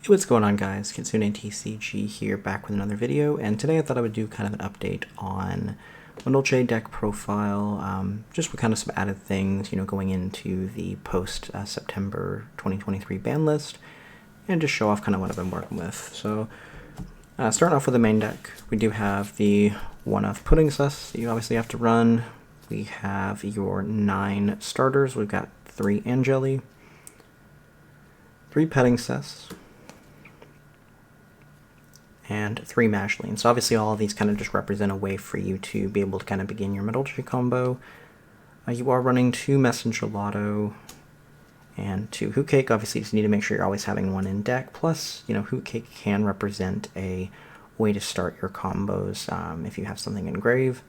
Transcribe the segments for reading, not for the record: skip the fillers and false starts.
Hey, what's going on, guys? Kitsune TCG here, back with another video, and today I thought I would do kind of an update on Madolche Deck Profile, just with kind of some added things, going into the post-September 2023 ban list, and just show off kind of what I've been working with. So, starting off with the main deck, we do have the one-of Pudding Cess that you obviously have to run. We have your 9 starters. We've got 3 Angeli, 3 Petting Cess, and 3 Mashlings. So obviously all of these kind of just represent a way for you to be able to kind of begin your Madolche combo. You are running 2 Messenger Lotto and 2 Hoot Cake. Obviously you just need to make sure you're always having 1 in deck. Plus, Hoot Cake can represent a way to start your combos if you have something in grave.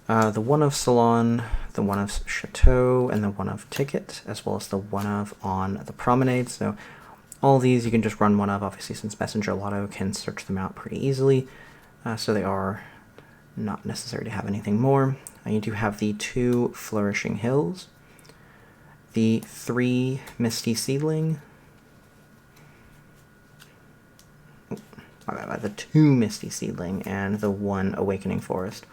The one of Salon, the one of Chateau, and the one of Ticket, as well as the one of on the Promenade. So all these you can just run one of, obviously, since Messenger Lotto can search them out pretty easily, so they are not necessary to have anything more. You do have the 2 Flourishing Hills, the 3 Misty Seedling, the 2 Misty Seedling, and the 1 Awakening Forest.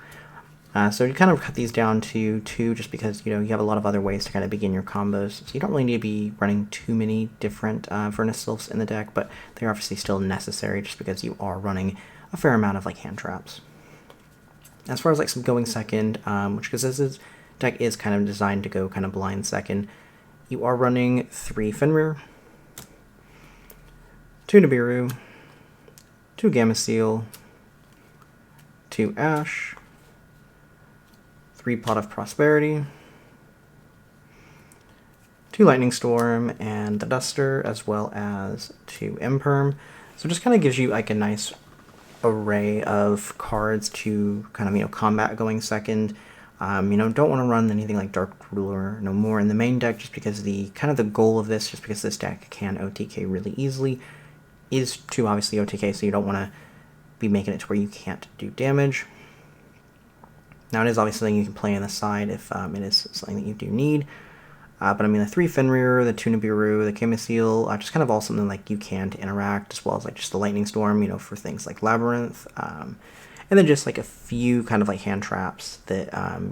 So you kind of cut these down to 2 just because, you have a lot of other ways to kind of begin your combos. So you don't really need to be running too many different Vernusylphs in the deck, but they're obviously still necessary just because you are running a fair amount of hand traps. As far as some going second, which because this deck is kind of designed to go kind of blind second, you are running 3 Fenrir, 2 Nibiru, 2 Gameciel, 2 Ash, 3 Pot of Prosperity, 2 Lightning Storm, and the Duster, as well as 2 Imperm. So it just kind of gives you a nice array of cards to kind of combat going second. Don't want to run anything like Dark Ruler no more in the main deck, just because the goal of this, just because this deck can OTK really easily, is to obviously OTK, so you don't want to be making it to where you can't do damage. Now it is obviously something you can play on the side if it is something that you do need. But the 3 Fenrir, the 2 Nibiru, the Gameciel, just kind of all something you can to interact, as well as just the Lightning Storm, for things like Labyrinth. And then just a few kind of hand traps that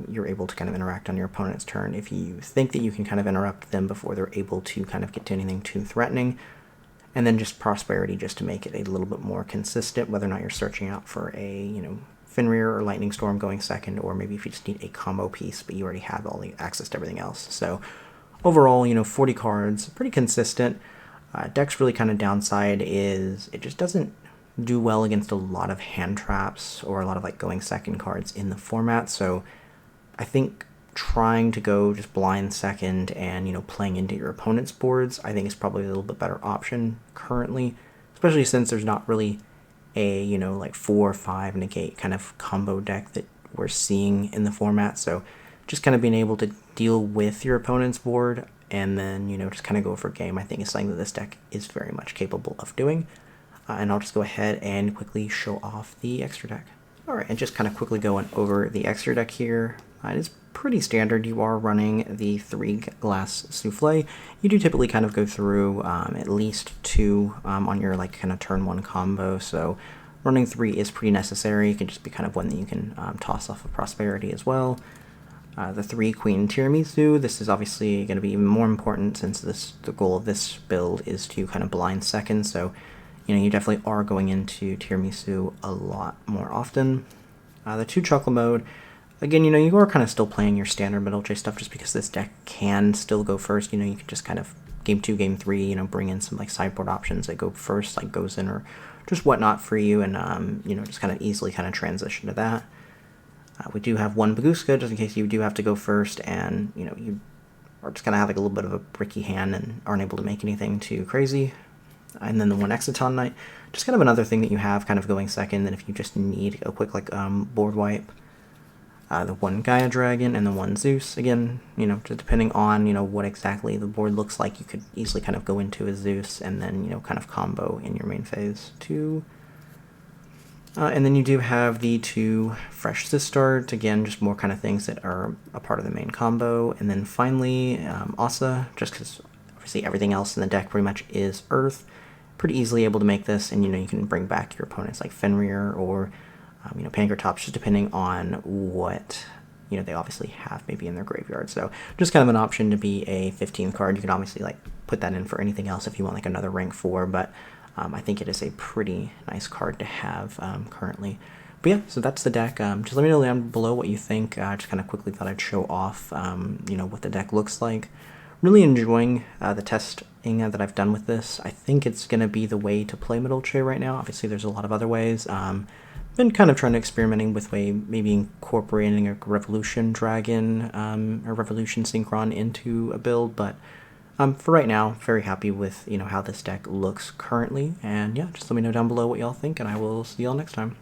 you're able to kind of interact on your opponent's turn if you think that you can kind of interrupt them before they're able to kind of get to anything too threatening. And then just Prosperity just to make it a little bit more consistent, whether or not you're searching out for a, Fenrir or Lightning Storm going second, or maybe if you just need a combo piece, but you already have all the access to everything else. So overall, 40 cards, pretty consistent. Deck's really kind of downside is it just doesn't do well against a lot of hand traps or a lot of going second cards in the format. So I think trying to go just blind second and, playing into your opponent's boards, I think is probably a little bit better option currently, especially since there's not really a 4 or 5 negate kind of combo deck that we're seeing in the format. So just kind of being able to deal with your opponent's board and then just kind of go for game, I think is something that this deck is very much capable of doing. And I'll just go ahead and quickly show off the extra deck. Alright, and just kind of quickly going over the extra deck here. It is pretty standard. You are running the 3 Glass Souffle. You do typically kind of go through at least 2 on your kind of turn 1 combo, so running 3 is pretty necessary. It can just be kind of one that you can toss off of Prosperity as well. The 3 Queen Tiramisu, this is obviously going to be even more important since the goal of this build is to kind of blind second, so you definitely are going into Tiramisu a lot more often. The 2 Chocolate Mode, again, you are kind of still playing your standard Madolche stuff just because this deck can still go first. You can just kind of game 2, game 3, bring in some sideboard options that go first, Goes In or just whatnot for you, and just kind of easily kind of transition to that. We do have 1 Baguska just in case you do have to go first and you are just kind of have a little bit of a bricky hand and aren't able to make anything too crazy. And then the 1 Exciton Knight, just kind of another thing that you have kind of going second, that if you just need a quick board wipe. The 1 Gaia Dragon and the 1 Zeus, again, just depending on what exactly the board looks like, you could easily kind of go into a Zeus and then kind of combo in your main phase too. And then you do have the 2 Fresh Sistart, again, just more kind of things that are a part of the main combo. And then finally, Asa, just because obviously everything else in the deck pretty much is Earth. pretty easily able to make this, and you can bring back your opponents like Fenrir or Pankratops, just depending on what they obviously have maybe in their graveyard. So just kind of an option to be a 15th card. You can obviously like put that in for anything else if you want like another rank 4, but I think it is a pretty nice card to have currently. But yeah, so that's the deck. Just let me know down below what you think. I just kind of quickly thought I'd show off what the deck looks like. Really enjoying the testing that I've done with this. I think it's going to be the way to play Madolche right now. Obviously there's a lot of other ways. Been kind of trying to experimenting with maybe incorporating a Revolution Dragon or Revolution Synchron into a build, but for right now, very happy with how this deck looks currently. And yeah, just let me know down below what y'all think, and I will see y'all next time.